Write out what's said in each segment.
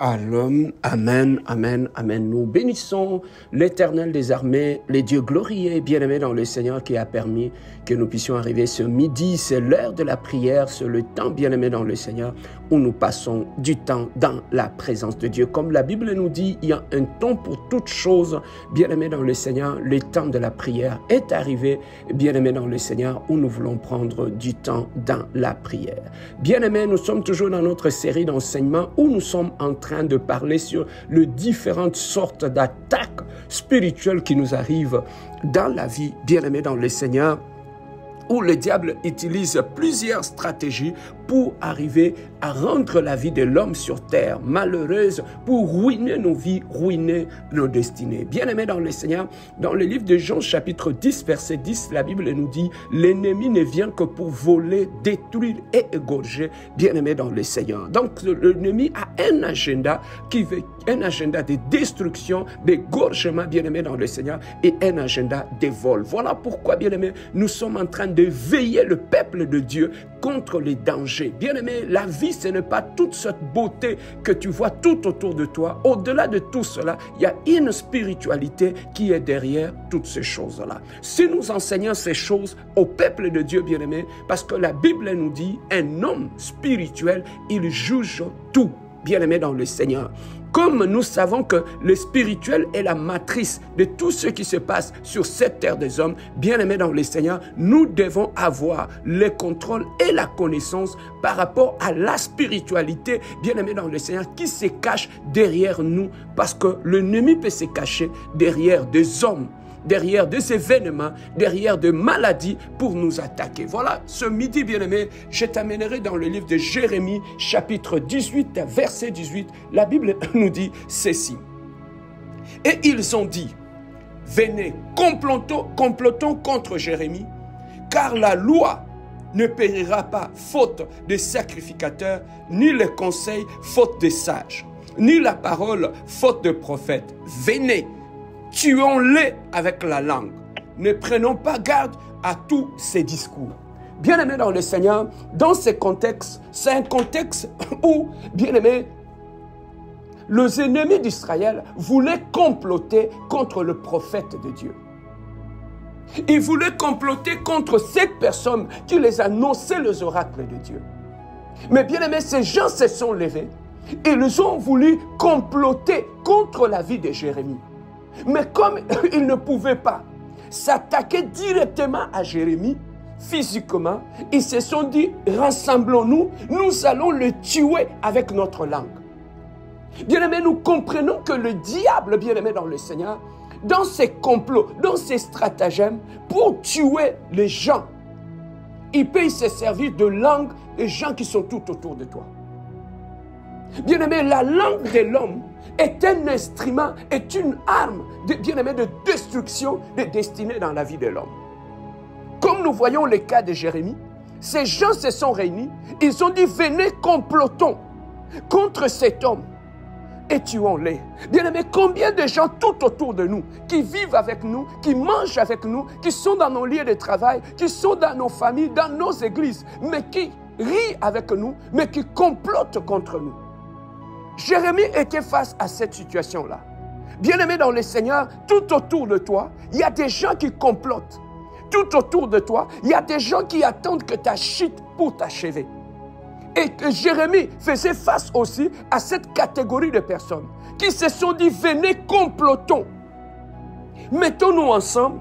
Amen, amen, amen. Nous bénissons l'Éternel des armées, les dieux glorieux et bien-aimés dans le Seigneur qui a permis que nous puissions arriver ce midi. C'est l'heure de la prière, c'est le temps bien-aimé dans le Seigneur où nous passons du temps dans la présence de Dieu. Comme la Bible nous dit, il y a un temps pour toutes choses. Bien-aimés dans le Seigneur, le temps de la prière est arrivé. Bien-aimés dans le Seigneur, où nous voulons prendre du temps dans la prière. Bien-aimés, nous sommes toujours dans notre série d'enseignements où nous sommes en train de parler sur les différentes sortes d'attaques spirituelles qui nous arrivent dans la vie, bien-aimés dans le Seigneur, où le diable utilise plusieurs stratégies pour arriver à rendre la vie de l'homme sur terre malheureuse, pour ruiner nos vies, ruiner nos destinées. Bien-aimés dans le Seigneur, dans le livre de Jean chapitre 10, verset 10, la Bible nous dit « L'ennemi ne vient que pour voler, détruire et égorger. » Bien-aimés dans le Seigneur. Donc l'ennemi a un agenda de destruction, d'égorgement, bien-aimés dans le Seigneur, et un agenda de vol. Voilà pourquoi, bien-aimés, nous sommes en train de veiller le peuple de Dieu contre les dangers. Bien-aimé, la vie, ce n'est pas toute cette beauté que tu vois tout autour de toi. Au-delà de tout cela, il y a une spiritualité qui est derrière toutes ces choses-là. Si nous enseignons ces choses au peuple de Dieu, bien-aimé, parce que la Bible nous dit, un homme spirituel, il juge tout. Bien-aimé dans le Seigneur. Comme nous savons que le spirituel est la matrice de tout ce qui se passe sur cette terre des hommes, bien-aimés dans le Seigneur, nous devons avoir le contrôle et la connaissance par rapport à la spiritualité, bien-aimés dans le Seigneur, qui se cache derrière nous, parce que l'ennemi peut se cacher derrière des hommes, derrière des événements, derrière des maladies pour nous attaquer. Voilà, ce midi, bien-aimé, je t'amènerai dans le livre de Jérémie, chapitre 18, verset 18. La Bible nous dit ceci. Et ils ont dit, venez, complotons contre Jérémie, car la loi ne périra pas faute de sacrificateurs, ni le conseil faute de sages, ni la parole faute de prophètes. Venez, tuons-les avec la langue. Ne prenons pas garde à tous ces discours. Bien-aimés dans le Seigneur, dans ce contexte, c'est un contexte où, bien-aimés, les ennemis d'Israël voulaient comploter contre le prophète de Dieu. Ils voulaient comploter contre cette personne qui les annonçait les oracles de Dieu. Mais bien-aimés, ces gens se sont levés et ils ont voulu comploter contre la vie de Jérémie. Mais comme ils ne pouvaient pas s'attaquer directement à Jérémie, physiquement, ils se sont dit, rassemblons-nous, nous allons le tuer avec notre langue. Bien-aimés, nous comprenons que le diable, bien-aimé dans le Seigneur, dans ses complots, dans ses stratagèmes, pour tuer les gens, il peut se servir de langue des gens qui sont tout autour de toi. Bien-aimé, la langue de l'homme est un instrument, est une arme, bien-aimé, de destruction de destinée dans la vie de l'homme. Comme nous voyons le cas de Jérémie, ces gens se sont réunis, ils ont dit, venez, complotons contre cet homme et tuons-les. Bien-aimé, combien de gens tout autour de nous, qui vivent avec nous, qui mangent avec nous, qui sont dans nos lieux de travail, qui sont dans nos familles, dans nos églises, mais qui rient avec nous, mais qui complotent contre nous. Jérémie était face à cette situation-là. Bien-aimé dans le Seigneur, tout autour de toi, il y a des gens qui complotent. Tout autour de toi, il y a des gens qui attendent que tu chutes pour t'achever. Et que Jérémie faisait face aussi à cette catégorie de personnes qui se sont dit, venez, complotons. Mettons-nous ensemble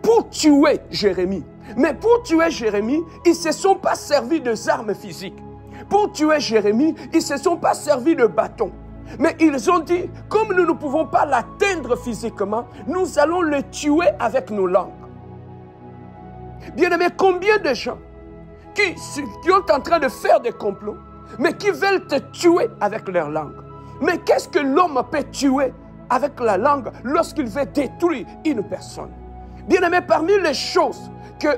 pour tuer Jérémie. Mais pour tuer Jérémie, ils ne se sont pas servis des armes physiques. Pour tuer Jérémie, ils ne se sont pas servis de bâton. Mais ils ont dit, comme nous ne pouvons pas l'atteindre physiquement, nous allons le tuer avec nos langues. Bien-aimés, combien de gens qui sont en train de faire des complots, mais qui veulent te tuer avec leur langue. Mais qu'est-ce que l'homme peut tuer avec la langue lorsqu'il veut détruire une personne? Bien-aimés, parmi les choses que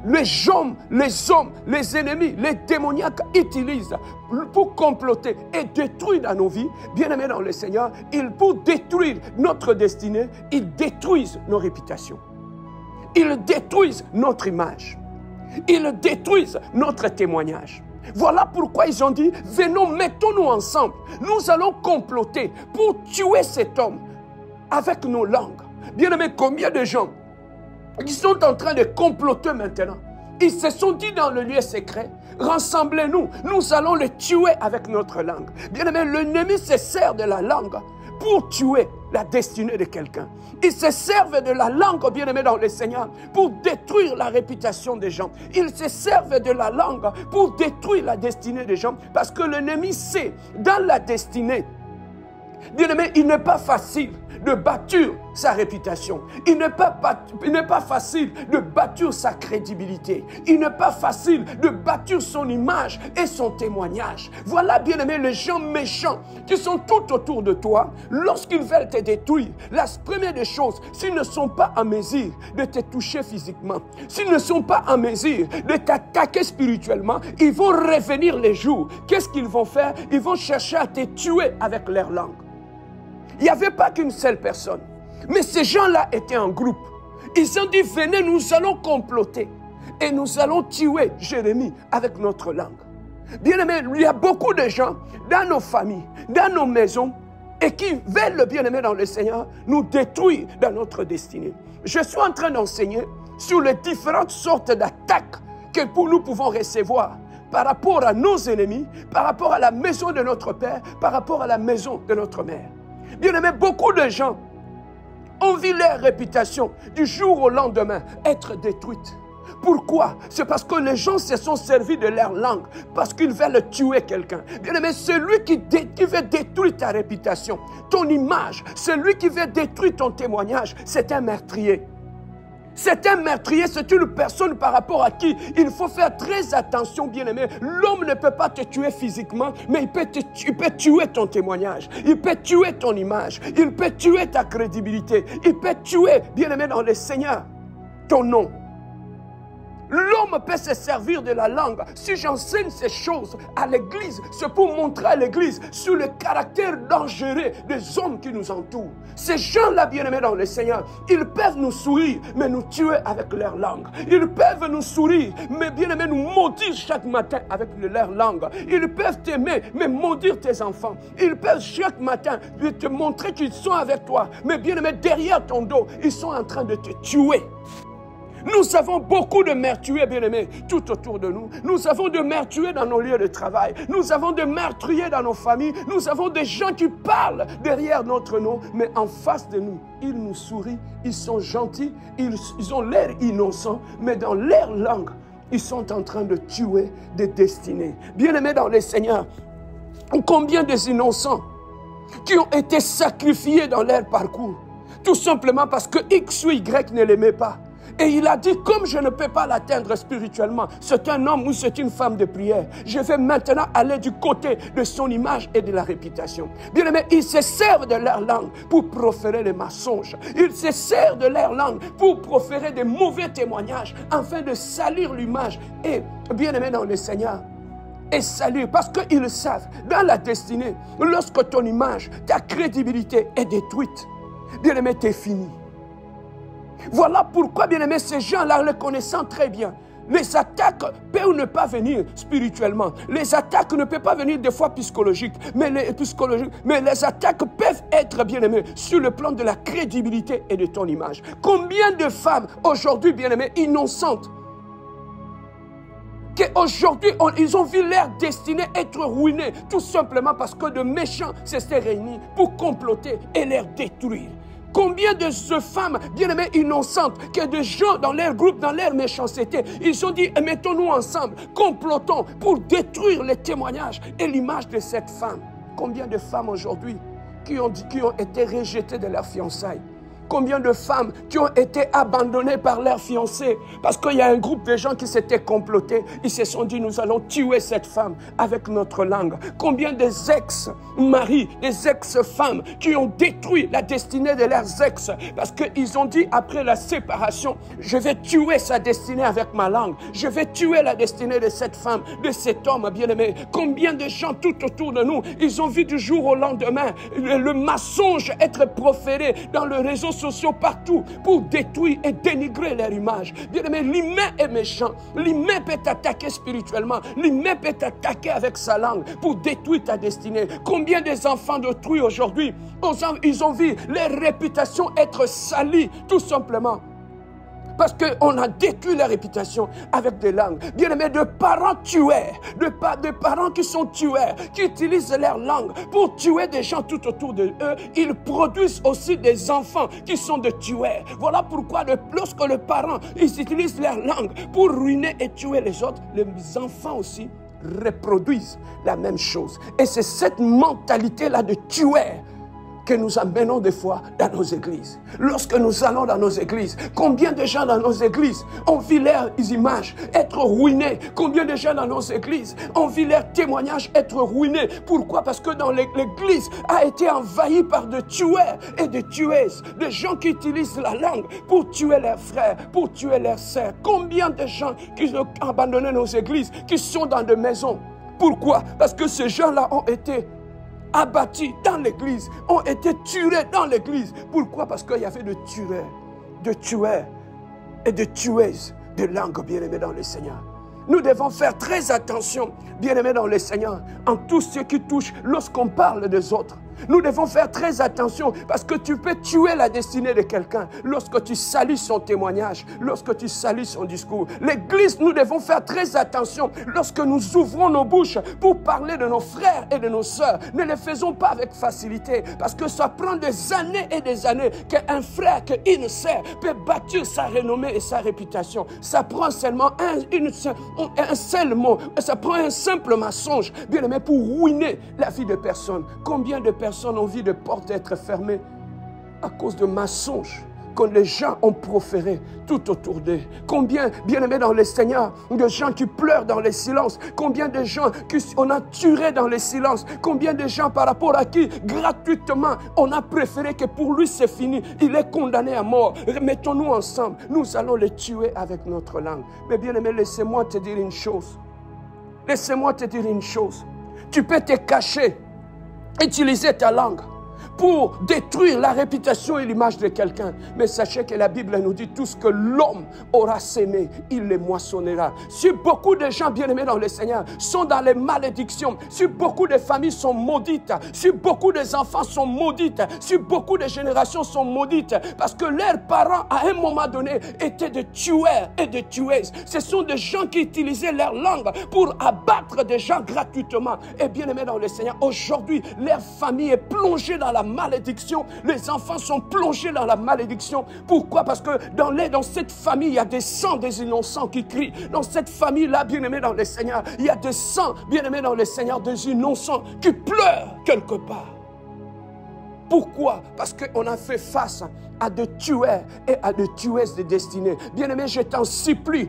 les hommes, les ennemis, les démoniaques utilisent pour comploter et détruire dans nos vies, bien-aimés dans le Seigneur, pour détruire notre destinée, ils détruisent nos réputations. Ils détruisent notre image. Ils détruisent notre témoignage. Voilà pourquoi ils ont dit, venons, mettons-nous ensemble. Nous allons comploter pour tuer cet homme avec nos langues. Bien-aimés, combien de gens qui sont en train de comploter maintenant? Ils se sont dit dans le lieu secret, rassemblez-nous, nous allons le tuer avec notre langue. Bien-aimés, l'ennemi se sert de la langue pour tuer la destinée de quelqu'un. Ils se servent de la langue, bien-aimés dans le Seigneur, pour détruire la réputation des gens. Ils se servent de la langue pour détruire la destinée des gens, parce que l'ennemi sait, dans la destinée, bien-aimé, il n'est pas facile de bâtir sa réputation. Il n'est pas facile de bâtir sa crédibilité. Il n'est pas facile de bâtir son image et son témoignage. Voilà, bien-aimé, les gens méchants qui sont tout autour de toi. Lorsqu'ils veulent te détruire, la première des choses, s'ils ne sont pas en mesure de te toucher physiquement, s'ils ne sont pas en mesure de t'attaquer spirituellement, ils vont revenir les jours. Qu'est-ce qu'ils vont faire? Ils vont chercher à te tuer avec leur langue. Il n'y avait pas qu'une seule personne. Mais ces gens-là étaient en groupe. Ils ont dit, venez, nous allons comploter. Et nous allons tuer Jérémie avec notre langue. Bien-aimé, il y a beaucoup de gens dans nos familles, dans nos maisons, et qui veulent le bien-aimé dans le Seigneur, nous détruire dans notre destinée. Je suis en train d'enseigner sur les différentes sortes d'attaques que nous pouvons recevoir par rapport à nos ennemis, par rapport à la maison de notre Père, par rapport à la maison de notre mère. Bien-aimé, beaucoup de gens ont vu leur réputation du jour au lendemain être détruite. Pourquoi? C'est parce que les gens se sont servis de leur langue, parce qu'ils veulent tuer quelqu'un. Bien-aimé, celui qui veut détruire ta réputation, ton image, celui qui veut détruire ton témoignage, c'est un meurtrier. C'est un meurtrier, c'est une personne par rapport à qui il faut faire très attention, bien-aimé. L'homme ne peut pas te tuer physiquement, mais il peut tuer ton témoignage, il peut tuer ton image, il peut tuer ta crédibilité, il peut tuer, bien-aimé dans le Seigneur, ton nom. L'homme peut se servir de la langue. Si j'enseigne ces choses à l'église, c'est pour montrer à l'église sur le caractère dangereux des hommes qui nous entourent. Ces gens-là, bien-aimés dans le Seigneur, ils peuvent nous sourire, mais nous tuer avec leur langue. Ils peuvent nous sourire, mais bien-aimés, nous maudire chaque matin avec leur langue. Ils peuvent t'aimer, mais maudire tes enfants. Ils peuvent chaque matin te montrer qu'ils sont avec toi, mais bien-aimés, derrière ton dos, ils sont en train de te tuer. Nous avons beaucoup de meurtriers, bien-aimés, tout autour de nous. Nous avons des meurtriers dans nos lieux de travail. Nous avons des meurtriers dans nos familles. Nous avons des gens qui parlent derrière notre nom, mais en face de nous, ils nous sourient, ils sont gentils, ils ont l'air innocents, mais dans leur langue, ils sont en train de tuer des destinées. Bien-aimés dans le Seigneur, combien des innocents qui ont été sacrifiés dans leur parcours, tout simplement parce que X ou Y ne l'aimaient pas. Et il a dit, comme je ne peux pas l'atteindre spirituellement, c'est un homme ou c'est une femme de prière, je vais maintenant aller du côté de son image et de la réputation. Bien aimé, ils se servent de leur langue pour proférer des mensonges. Ils se servent de leur langue pour proférer des mauvais témoignages, afin de salir l'image. Et bien aimé dans le Seigneur, et salir, parce qu'ils savent, dans la destinée, lorsque ton image, ta crédibilité est détruite, bien aimé, t'es fini. Voilà pourquoi, bien-aimés, ces gens-là, le connaissant très bien, les attaques peuvent ne pas venir spirituellement. Les attaques ne peuvent pas venir des fois psychologiques, mais les attaques peuvent être, bien-aimés, sur le plan de la crédibilité et de ton image. Combien de femmes, aujourd'hui, bien-aimées, innocentes, qu'aujourd'hui, ils ont vu leur destinée être ruinée, tout simplement parce que de méchants s'étaient réunis pour comploter et les détruire. Combien de ces femmes, bien-aimées, innocentes, que des gens dans leur groupe, dans leur méchanceté, ils ont dit, mettons-nous ensemble, complotons pour détruire les témoignages et l'image de cette femme. Combien de femmes aujourd'hui qui ont été rejetées de leur fiançailles? Combien de femmes qui ont été abandonnées par leurs fiancés parce qu'il y a un groupe de gens qui s'étaient complotés. Ils se sont dit, nous allons tuer cette femme avec notre langue. Combien des ex-maris, des ex-femmes qui ont détruit la destinée de leurs ex parce qu'ils ont dit, après la séparation, je vais tuer sa destinée avec ma langue. Je vais tuer la destinée de cette femme, de cet homme bien-aimé. Combien de gens tout autour de nous, ils ont vu du jour au lendemain le mensonge être proféré dans le réseau sociaux, partout, pour détruire et dénigrer leur image. Bien-aimé, l'humain est méchant. L'humain peut t'attaquer spirituellement. L'humain peut t'attaquer avec sa langue pour détruire ta destinée. Combien des enfants d'autrui aujourd'hui, ils ont vu leur réputation être salie, tout simplement. Parce qu'on a détruit la réputation avec des langues. Bien-aimés, de parents tueurs, de parents qui sont tueurs, qui utilisent leur langue pour tuer des gens tout autour de eux, ils produisent aussi des enfants qui sont de tueurs. Voilà pourquoi lorsque les parents ils utilisent leur langue pour ruiner et tuer les autres, les enfants aussi reproduisent la même chose. Et c'est cette mentalité-là de tueur que nous amenons des fois dans nos églises. Lorsque nous allons dans nos églises, combien de gens dans nos églises ont vu leurs images être ruinées? Combien de gens dans nos églises ont vu leurs témoignages être ruinés? Pourquoi? Parce que dans l'église a été envahie par de tueurs et de tueuses, des gens qui utilisent la langue pour tuer leurs frères, pour tuer leurs sœurs. Combien de gens qui ont abandonné nos églises, qui sont dans des maisons? Pourquoi? Parce que ces gens-là ont été abattus dans l'église, ont été tués dans l'église. Pourquoi? Parce qu'il y avait de tueurs et de tueuses de langue, bien-aimés dans le Seigneur. Nous devons faire très attention, bien-aimés dans le Seigneur, en tout ce qui touche lorsqu'on parle des autres. Nous devons faire très attention parce que tu peux tuer la destinée de quelqu'un lorsque tu salis son témoignage, lorsque tu salis son discours. L'église, nous devons faire très attention lorsque nous ouvrons nos bouches pour parler de nos frères et de nos sœurs. Ne le faisons pas avec facilité parce que ça prend des années et des années qu'un frère, qu'une sœur peut bâtir sa renommée et sa réputation. Ça prend seulement un seul mot, ça prend un simple mensonge, bien aimé, pour ruiner la vie de personnes. Combien de personnes ont envie de portes être fermées à cause de mensonges que les gens ont proférés tout autour d'eux. Combien, bien aimés dans le Seigneur, de gens qui pleurent dans le silence. Combien de gens qu'on a tués dans le silence. Combien de gens par rapport à qui, gratuitement, on a préféré que pour lui c'est fini. Il est condamné à mort. Mettons-nous ensemble. Nous allons le tuer avec notre langue. Mais bien aimé, laissez-moi te dire une chose. Laissez-moi te dire une chose. Tu peux te cacher, utiliser ta langue pour détruire la réputation et l'image de quelqu'un. Mais sachez que la Bible nous dit tout ce que l'homme aura sémé, il le moissonnera. Si beaucoup de gens bien-aimés dans le Seigneur sont dans les malédictions, si beaucoup de familles sont maudites, si beaucoup d'enfants sont maudites, si beaucoup de générations sont maudites, parce que leurs parents à un moment donné étaient de tueurs et de tueuses. Ce sont des gens qui utilisaient leur langue pour abattre des gens gratuitement. Et bien-aimés dans le Seigneur, aujourd'hui, leur famille est plongée dans la malédiction, les enfants sont plongés dans la malédiction. Pourquoi? Parce que dans cette famille, il y a des sangs des innocents qui crient. Dans cette famille-là, bien-aimés dans le Seigneur, il y a des sangs, bien-aimés dans le Seigneur, des innocents qui pleurent quelque part. Pourquoi? Parce qu'on a fait face à de tueurs et à de tueuses de destinée. Bien-aimé, je t'en supplie,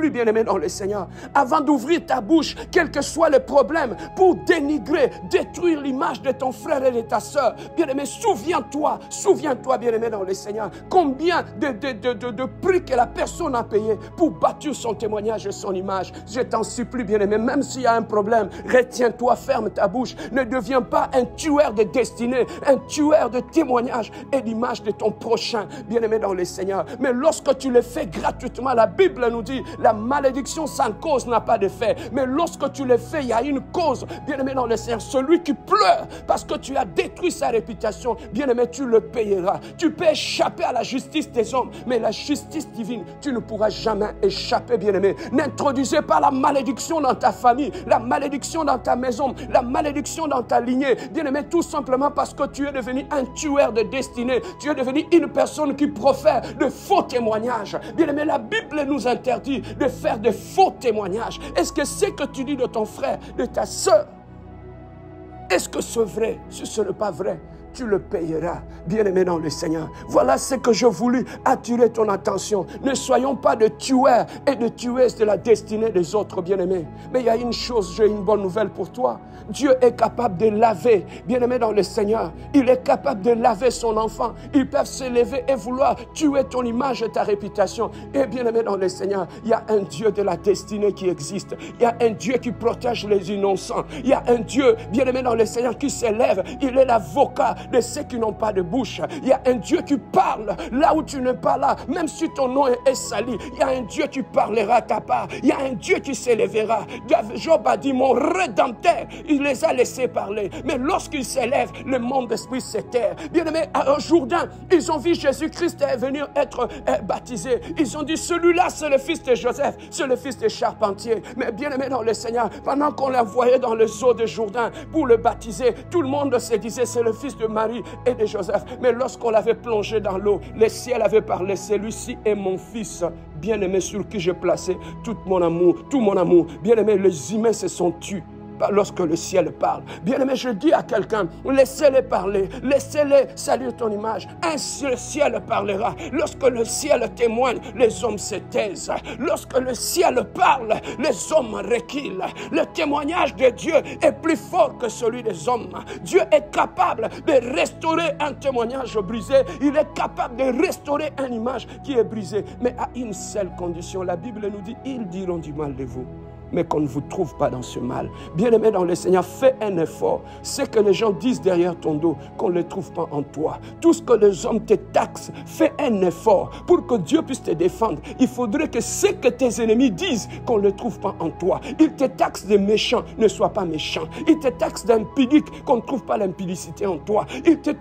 bien-aimé dans le Seigneur, avant d'ouvrir ta bouche, quel que soit le problème, pour dénigrer, détruire l'image de ton frère et de ta soeur. Bien-aimé, souviens-toi, bien-aimé dans le Seigneur, combien de prix que la personne a payé pour bâtir son témoignage et son image. Je t'en supplie, bien-aimé, même s'il y a un problème, retiens-toi, ferme ta bouche. Ne deviens pas un tueur de destinée, un tueur de témoignage et d'image de ton prochain, bien-aimé dans le Seigneur. Mais lorsque tu le fais gratuitement, la Bible nous dit, la malédiction sans cause n'a pas d'effet. Mais lorsque tu le fais, il y a une cause, bien-aimé dans le Seigneur. Celui qui pleure parce que tu as détruit sa réputation, bien-aimé, tu le payeras. Tu peux échapper à la justice des hommes, mais la justice divine, tu ne pourras jamais échapper, bien-aimé. N'introduisez pas la malédiction dans ta famille, la malédiction dans ta maison, la malédiction dans ta lignée, bien-aimé, tout simplement parce que tu es devenu un tueur de destinée. Tu es devenu une personne qui profère de faux témoignages. Bien aimé, la Bible nous interdit de faire de faux témoignages. Est-ce que ce que tu dis de ton frère, de ta soeur, est-ce que c'est vrai? Si ce n'est pas vrai, tu le payeras, bien-aimé dans le Seigneur. Voilà ce que je voulus attirer ton attention. Ne soyons pas de tueurs et de tueuses de la destinée des autres, bien-aimés. Mais il y a une chose, j'ai une bonne nouvelle pour toi. Dieu est capable de laver, bien-aimé dans le Seigneur. Il est capable de laver son enfant. Ils peuvent se lever et vouloir tuer ton image et ta réputation. Et bien-aimé dans le Seigneur, il y a un Dieu de la destinée qui existe. Il y a un Dieu qui protège les innocents. Il y a un Dieu, bien-aimé dans le Seigneur, qui s'élève. Il est l'avocat de ceux qui n'ont pas de bouche. Il y a un Dieu qui parle là où tu n'es pas là. Même si ton nom est sali, il y a un Dieu qui parlera à ta part. Il y a un Dieu qui s'élèvera. Job a dit, mon Rédempteur, il les a laissés parler. Mais lorsqu'il s'élève, le monde d'esprit s'éteint. Bien-aimé, au Jourdain, ils ont vu Jésus-Christ venir être baptisé. Ils ont dit, celui-là, c'est le fils de Joseph, c'est le fils de charpentier. Mais bien-aimé dans le Seigneur, pendant qu'on l'envoyait dans les eaux de Jourdain pour le baptiser, tout le monde se disait, c'est le fils de Marie et de Joseph. Mais lorsqu'on l'avait plongé dans l'eau, le ciel avait parlé, celui-ci est mon fils bien-aimé sur qui j'ai placé tout mon amour. Bien-aimé, les humains se sont tus lorsque le ciel parle. Bien-aimé, je dis à quelqu'un, laissez-les parler, laissez-les saluer ton image. Ainsi le ciel parlera. Lorsque le ciel témoigne, les hommes se taisent. Lorsque le ciel parle, les hommes reculent. Le témoignage de Dieu est plus fort que celui des hommes. Dieu est capable de restaurer un témoignage brisé. Il est capable de restaurer une image qui est brisée. Mais à une seule condition, la Bible nous dit, ils diront du mal de vous, mais qu'on ne vous trouve pas dans ce mal. Bien-aimé dans le Seigneur, fais un effort. Ce que les gens disent derrière ton dos, qu'on ne le trouve pas en toi. Tout ce que les hommes te taxent, fais un effort pour que Dieu puisse te défendre. Il faudrait que ce que tes ennemis disent, qu'on ne le trouve pas en toi. Ils te taxent de méchant, ne sois pas méchant. Ils te taxent d'impudique, qu'on ne trouve pas l'impudicité en toi. Ils te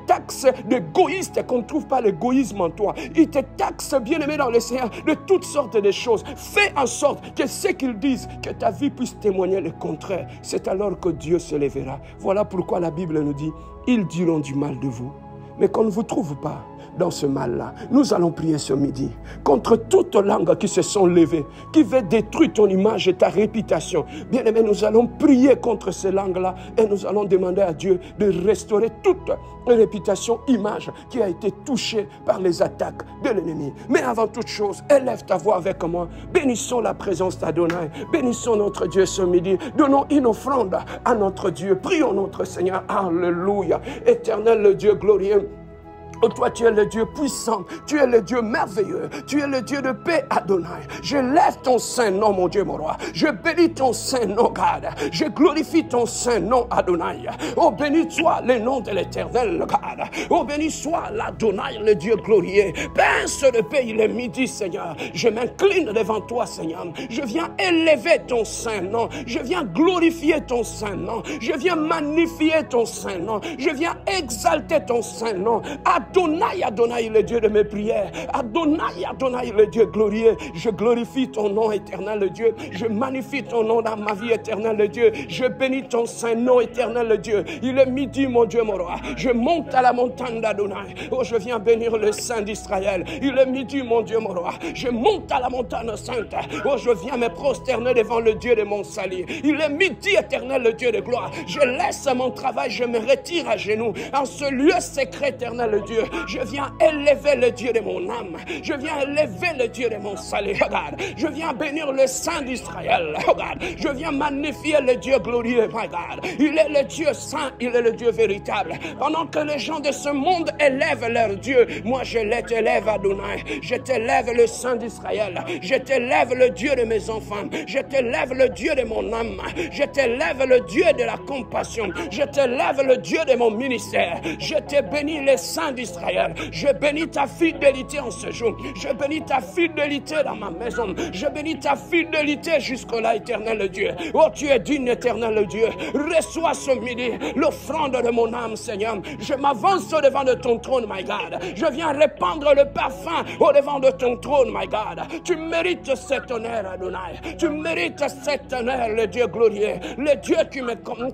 taxent d'égoïste, qu'on ne trouve pas l'égoïsme en toi. Ils te taxent, bien-aimé dans le Seigneur, de toutes sortes de choses. Fais en sorte que ce qu'ils disent, que ta vie puisse témoigner le contraire. C'est alors que Dieu se lèvera. Voilà pourquoi la Bible nous dit, ils diront du mal de vous, mais qu'on ne vous trouve pas dans ce mal-là. Nous allons prier ce midi contre toute langue qui se sont levées, qui veut détruire ton image et ta réputation. Bien-aimé, nous allons prier contre ces langues-là et nous allons demander à Dieu de restaurer toute réputation, image qui a été touchée par les attaques de l'ennemi. Mais avant toute chose, élève ta voix avec moi. Bénissons la présence d'Adonai. Bénissons notre Dieu ce midi. Donnons une offrande à notre Dieu. Prions notre Seigneur. Alléluia. Éternel le Dieu glorieux. Oh, toi, tu es le Dieu puissant, tu es le Dieu merveilleux, tu es le Dieu de paix, Adonai. Je lève ton saint nom, mon Dieu, mon roi. Je bénis ton saint nom, God. Je glorifie ton saint nom, Adonai. Oh, béni soit le nom de l'Éternel, God. Oh, béni soit l'Adonai, le Dieu glorieux. Pince de paix, il est midi, Seigneur. Je m'incline devant toi, Seigneur. Je viens élever ton saint nom. Je viens glorifier ton saint nom. Je viens magnifier ton saint nom. Je viens exalter ton saint nom. Adonai, Adonai, le Dieu de mes prières. Adonai, Adonai, le Dieu glorieux. Je glorifie ton nom, éternel, le Dieu. Je magnifie ton nom dans ma vie, éternel, le Dieu. Je bénis ton saint nom, éternel, le Dieu. Il est midi, mon Dieu, mon roi. Je monte à la montagne d'Adonai. Oh, je viens bénir le Saint d'Israël. Il est midi, mon Dieu, mon roi. Je monte à la montagne sainte. Oh, je viens me prosterner devant le Dieu de mon salut. Il est midi, éternel, le Dieu de gloire. Je laisse mon travail, je me retire à genoux. En ce lieu secret, éternel, le Dieu. Je viens élever le Dieu de mon âme. Je viens élever le Dieu de mon salut. Regarde. Je viens bénir le Saint d'Israël. Regarde. Je viens magnifier le Dieu glorieux. My God. Il est le Dieu saint. Il est le Dieu véritable. Pendant que les gens de ce monde élèvent leur Dieu, moi je t'élève, Adonai. Je t'élève le Saint d'Israël. Je t'élève le Dieu de mes enfants. Je t'élève le Dieu de mon âme. Je t'élève le Dieu de la compassion. Je t'élève le Dieu de mon ministère. Je te bénis le Saint d'Israël. Je bénis ta fidélité en ce jour. Je bénis ta fidélité dans ma maison. Je bénis ta fidélité jusque-là, éternel Dieu. Oh, tu es digne, éternel Dieu. Reçois ce midi l'offrande de mon âme, Seigneur. Je m'avance au devant de ton trône, my God. Je viens répandre le parfum au devant de ton trône, my God. Tu mérites cet honneur, Adonai. Tu mérites cet honneur, le Dieu glorieux. Le Dieu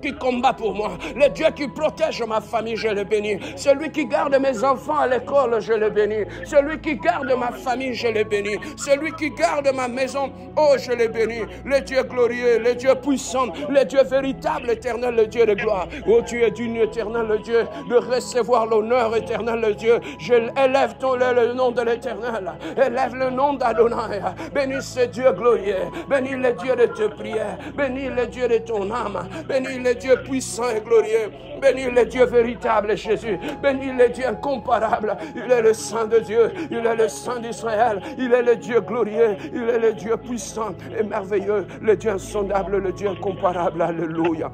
qui combat pour moi. Le Dieu qui protège ma famille, je le bénis. Celui qui garde mes enfants à l'école, je le bénis. Celui qui garde ma famille, je le bénis. Celui qui garde ma maison, oh, je le bénis. Le Dieu glorieux, le Dieu puissant, le Dieu véritable, éternel, le Dieu de gloire. Oh, tu es digne, éternel, le Dieu, de recevoir l'honneur, éternel, le Dieu. Je élève le nom de l'éternel. Élève le nom d'Adonai. Bénis ce Dieu glorieux. Bénis le Dieu de tes prières. Bénis le Dieu de ton âme. Bénis le Dieu puissant et glorieux. Bénis le Dieu véritable, Jésus. Bénis le Dieu incomparable. Il est le Saint de Dieu. Il est le Saint d'Israël. Il est le Dieu glorieux. Il est le Dieu puissant et merveilleux. Le Dieu insondable, le Dieu incomparable. Alléluia.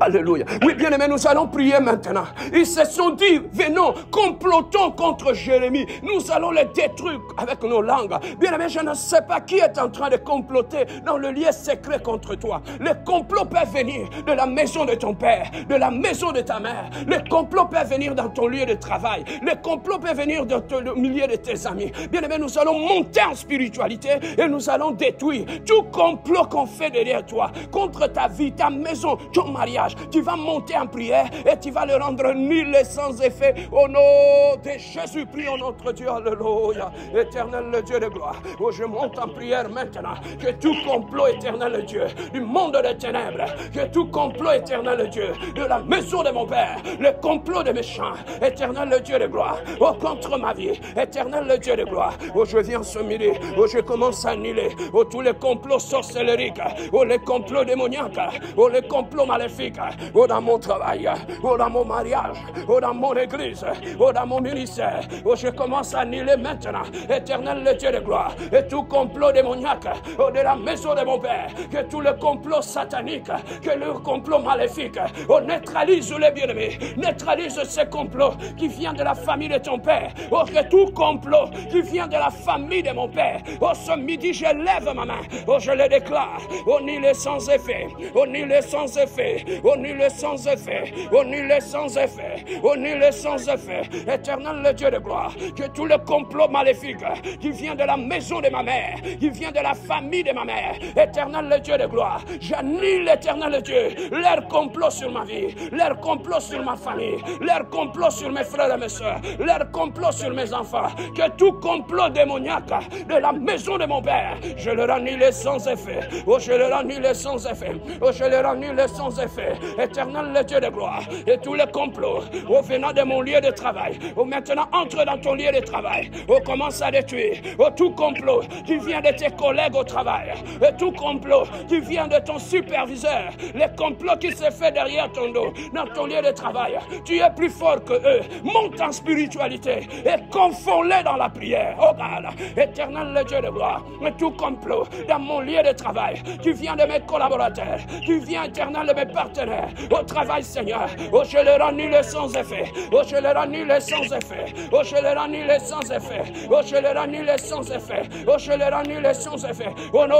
Alléluia. Oui, bien-aimés, nous allons prier maintenant. Ils se sont dit, venons, complotons contre Jérémie. Nous allons les détruire avec nos langues. Bien-aimés, je ne sais pas qui est en train de comploter dans le lieu secret contre toi. Le complot peut venir de la maison de ton père, de la maison de ta mère. Le complot peut venir dans ton lieu de travail. Le complot peut venir dans le milieu de tes amis. Bien-aimés, nous allons monter en spiritualité et nous allons détruire tout complot qu'on fait derrière toi, contre ta vie, ta maison, ton mariage. Tu vas monter en prière et tu vas le rendre nul et sans effet. Au nom de Jésus, prions notre Dieu. Alléluia. Éternel le Dieu de gloire. Oh, je monte en prière maintenant. Que tout complot éternel le Dieu du monde des ténèbres, que tout complot éternel le Dieu de la maison de mon père, le complot des méchants, éternel le Dieu de gloire, oh, contre ma vie, éternel le Dieu de gloire. Oh, je viens ce midi, oh, je commence à annuler, oh, tous les complots sorcellériques, oh, les complots démoniaques, oh, les complots maléfiques, oh, dans mon travail, oh, dans mon mariage, oh, dans mon église, oh, dans mon ministère. Oh, je commence à annuler maintenant, éternel le Dieu de gloire, et tout complot démoniaque, oh, de la maison de mon père, que tout le complot satanique, que le complot maléfique, oh, neutralise les bien-aimés, neutralise ces complots qui viennent de la famille de ton père, oh, que tout complot qui vient de la famille de mon père, oh, ce midi je lève ma main, oh, je le déclare, oh, nul est sans effet, oh, nul est sans effet, oh, nul est sans effet, oh, nul est sans effet, oh, nul est sans effet, éternel le Dieu de gloire, que tout le complot maléfique qui vient de la maison de ma mère, qui vient de la famille de ma mère, éternel le Dieu de gloire, j'annule l'éternel le Dieu, leur complot sur ma vie, leur complot sur ma famille, leur complot sur mes frères et mes soeurs, leur complot sur mes enfants, que tout complot démoniaque de la maison de mon père, je le annule sans effet, oh, je le annule sans effet, oh, je le annule sans effet, éternel le Dieu de gloire, et tous les complots, oh, venant de mon lieu de travail, oh, maintenant entre dans ton lieu de travail, oh, commence à détruire, oh, tout complot qui vient de tes collègues au travail, et tout complot qui vient de ton superviseur, les complots qui se fait derrière ton dos, dans ton lieu de travail, tu es plus fort que eux, monte en spiritualité et confonds-les dans la prière, oh God, éternel le Dieu de gloire, et tout complot dans mon lieu de travail, qui vient de mes collaborateurs, qui vient éternel de mes partenaires, au travail Seigneur, oh, je le annule sans effet, oh, je le annule sans effet, oh, je le annule sans effet, oh, je le annule sans effet, oh, je le annule sans effet, au nom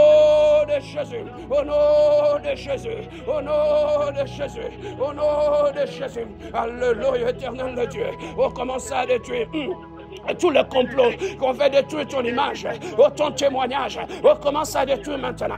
de Jésus, au nom de Jésus, au nom de Jésus, au nom de Jésus, alléluia, éternel le Dieu, on commence à détruire tout le complot qu'on veut détruire ton image, ton témoignage, on commence à détruire maintenant.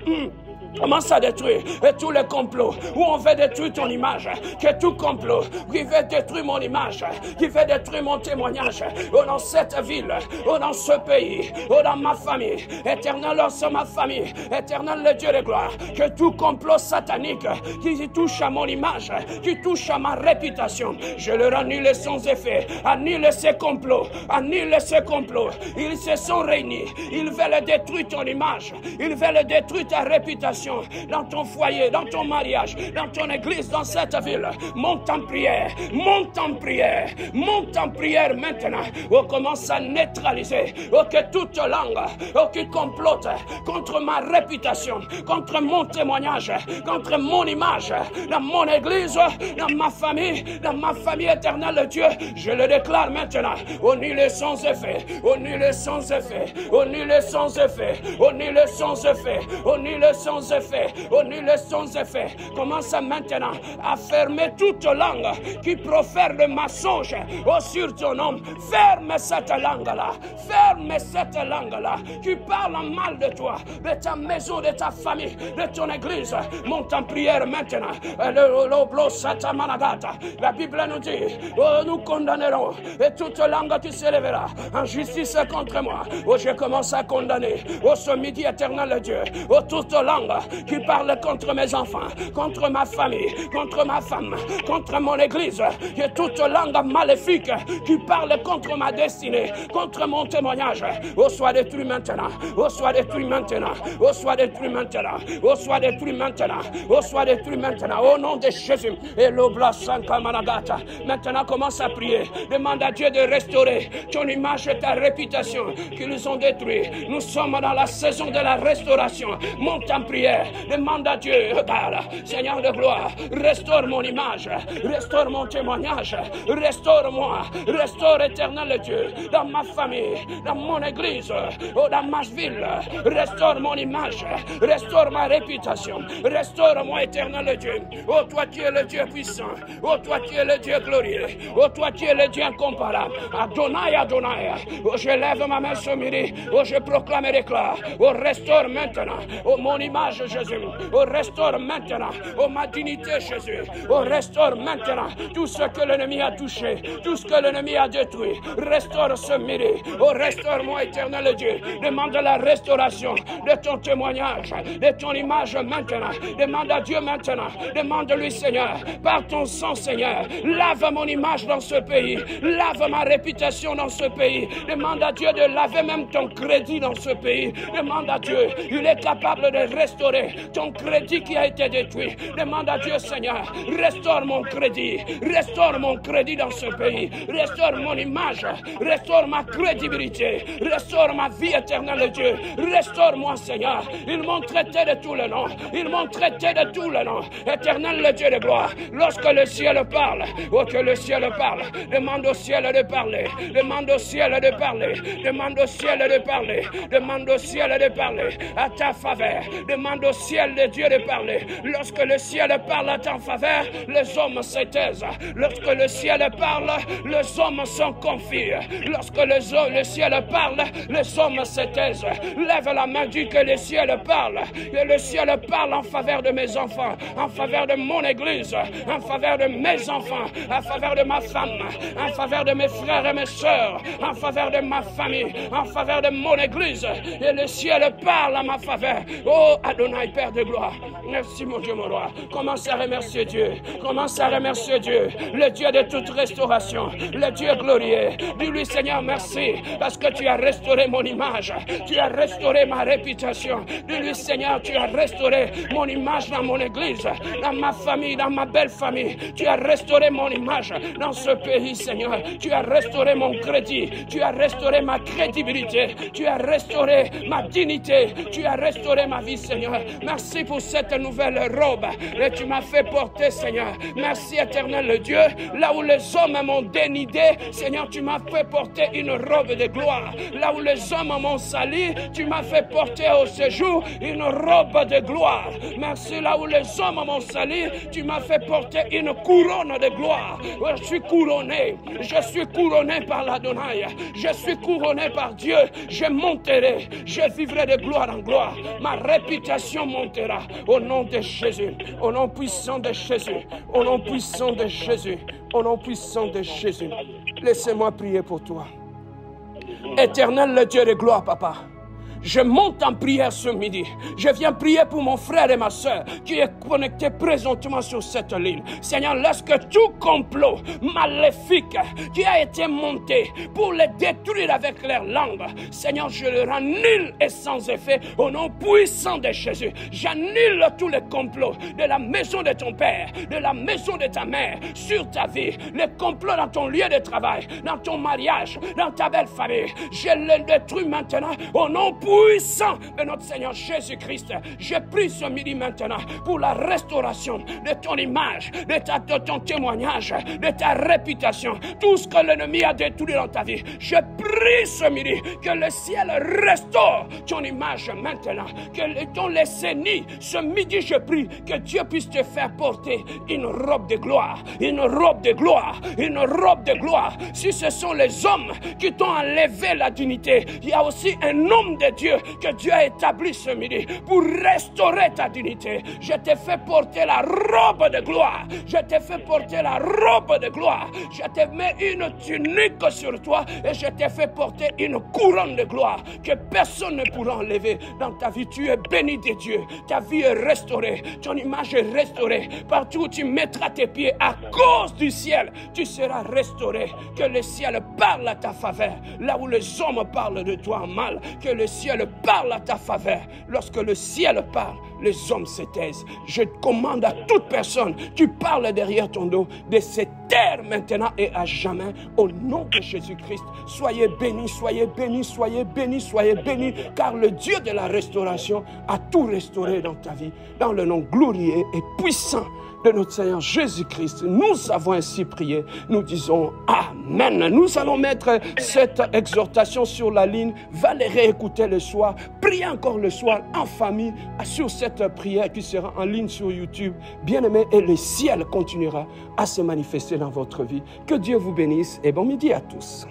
Commence à détruire tous les complots où on veut détruire ton image, que tout complot qui veut détruire mon image, qui veut détruire mon témoignage, dans cette ville, dans ce pays, dans ma famille, éternel, dans ma famille, éternel le Dieu de gloire, que tout complot satanique qui touche à mon image, qui touche à ma réputation, je le annule sans effet, annule ces complots, annule ces complots, ils se sont réunis, ils veulent détruire ton image, ils veulent détruire ta réputation, dans ton foyer, dans ton mariage, dans ton église, dans cette ville. Monte en prière, monte en prière, monte en prière maintenant. On commence à neutraliser que toute langue qui complote contre ma réputation, contre mon témoignage, contre mon image, dans mon église, dans ma famille éternelle Dieu, je le déclare maintenant. On nul est sans effet, on nul est sans effet, on nul est sans effet, on nul est sans effet, on nul est sans effet, on nul est sans effet. Commence maintenant à fermer toute langue qui profère le mensonge sur ton nom. Ferme cette langue-là, ferme cette langue-là qui parle en mal de toi, de ta maison, de ta famille, de ton église. Monte en prière maintenant. La Bible nous dit, nous condamnerons et toute langue qui s'élèvera en justice contre moi. Je commence à condamner ce midi éternel Dieu, toute langue qui parle contre mes enfants, contre ma famille, contre ma femme, contre mon église, et toute langue maléfique qui parle contre ma destinée, contre mon témoignage, soit détruit maintenant, soit détruit maintenant, soit détruit maintenant, soit détruit maintenant, soit détruit maintenant, au nom de Jésus. Et l'obla sanka managata. Maintenant commence à prier, demande à Dieu de restaurer ton image et ta réputation qu'ils ont détruit. Nous sommes dans la saison de la restauration. Monte en prière. prière. Demande à Dieu, regarde, Seigneur de gloire, restaure mon image, restaure mon témoignage, restaure-moi, restaure éternel Dieu, dans ma famille, dans mon église, dans ma ville, restaure mon image, restaure ma réputation, restaure-moi éternel Dieu. Oh toi qui es le Dieu puissant, oh toi qui es le Dieu glorieux, oh toi qui es le Dieu incomparable. Adonai, Adonai, oh je lève ma main ce midi, oh je proclame et déclare, oh restaure maintenant, oh mon image Jésus, oh restaure maintenant, oh ma dignité Jésus, oh restaure maintenant tout ce que l'ennemi a touché, tout ce que l'ennemi a détruit, restaure ce midi, oh restaure-moi éternel Dieu, demande la restauration de ton témoignage, de ton image maintenant, demande à Dieu maintenant, demande-lui Seigneur, par ton sang Seigneur, lave mon image dans ce pays, lave ma réputation dans ce pays, demande à Dieu de laver même ton crédit dans ce pays, demande à Dieu, il est capable de restaurer ton crédit qui a été détruit, demande à Dieu Seigneur, restaure mon crédit dans ce pays, restaure mon image, restaure ma crédibilité, restaure ma vie éternelle Dieu, restaure-moi Seigneur, ils m'ont traité de tous les noms, ils m'ont traité de tous les noms, éternel le Dieu de gloire, lorsque le ciel parle, oh que le ciel parle, demande au ciel de parler, demande au ciel de parler, demande au ciel de parler, demande au ciel de parler à ta faveur, demande au ciel de Dieu de parler, lorsque le ciel parle à ta faveur, les hommes se taisent, lorsque le ciel parle, les hommes sont confus, lorsque le ciel parle, les hommes se taisent, lève la main, dis que le ciel parle, et le ciel parle en faveur de mes enfants, en faveur de mon église, en faveur de mes enfants, en faveur de ma femme, en faveur de mes frères et mes sœurs, en faveur de ma famille, en faveur de mon église, et le ciel parle à ma faveur. Oh Adonai, Père de gloire, merci mon Dieu, mon roi. Commence à remercier Dieu, commence à remercier Dieu, le Dieu de toute restauration, le Dieu glorieux. Dis-lui Seigneur merci, parce que tu as restauré mon image, tu as restauré ma réputation. Dis-lui Seigneur, tu as restauré mon image dans mon église, dans ma famille, dans ma belle famille. Tu as restauré mon image dans ce pays Seigneur, tu as restauré mon crédit, tu as restauré ma crédibilité, tu as restauré ma dignité, tu as restauré ma vie Seigneur. Merci pour cette nouvelle robe que tu m'as fait porter Seigneur. Merci éternel Dieu, là où les hommes m'ont dénidé Seigneur, tu m'as fait porter une robe de gloire. Là où les hommes m'ont sali, tu m'as fait porter au séjour une robe de gloire. Merci, là où les hommes m'ont sali, tu m'as fait porter une couronne de gloire. Je suis couronné par l'Adonai, je suis couronné par Dieu. Je monterai, je vivrai de gloire en gloire. Ma réputation montera au nom de Jésus, au nom puissant de Jésus, au nom puissant de Jésus, au nom puissant de Jésus. Laissez-moi prier pour toi. Éternel le Dieu de gloire, Papa, je monte en prière ce midi. Je viens prier pour mon frère et ma soeur qui est connecté présentement sur cette ligne. Seigneur, laisse que tout complot maléfique qui a été monté pour les détruire avec leur langue, Seigneur, je le rends nul et sans effet au nom puissant de Jésus. J'annule tous les complots de la maison de ton père, de la maison de ta mère, sur ta vie, les complots dans ton lieu de travail, dans ton mariage, dans ta belle famille. Je les détruis maintenant au nom puissant de notre Seigneur Jésus-Christ. Je prie ce midi maintenant pour la restauration de ton image, de ton témoignage, de ta réputation, tout ce que l'ennemi a détruit dans ta vie. Je prie ce midi que le ciel restaure ton image maintenant, que ton décennie, ce midi je prie que Dieu puisse te faire porter une robe de gloire, une robe de gloire, une robe de gloire. Si ce sont les hommes qui t'ont enlevé la dignité, il y a aussi un homme de Dieu que Dieu a établi ce midi pour restaurer ta dignité. Je t'ai fait porter la robe de gloire. Je t'ai fait porter la robe de gloire. Je t'ai mis une tunique sur toi et je t'ai fait porter une couronne de gloire que personne ne pourra enlever dans ta vie. Tu es béni de Dieu. Ta vie est restaurée. Ton image est restaurée. Partout où tu mettras tes pieds à cause du ciel, tu seras restauré. Que le ciel parle à ta faveur. Là où les hommes parlent de toi en mal, que le ciel parle à ta faveur. Lorsque le ciel parle, les hommes se taisent. Je commande à toute personne qui parle derrière ton dos de se taire maintenant et à jamais. Au nom de Jésus-Christ, soyez bénis, soyez bénis, soyez bénis, soyez bénis, car le Dieu de la restauration a tout restauré dans ta vie. Dans le nom glorieux et puissant de notre Seigneur Jésus-Christ, nous avons ainsi prié. Nous disons Amen. Nous allons mettre cette exhortation sur la ligne. Va les réécouter le soir. Priez encore le soir en famille sur cette prière qui sera en ligne sur YouTube. Bien-aimés, et le ciel continuera à se manifester dans votre vie. Que Dieu vous bénisse et bon midi à tous.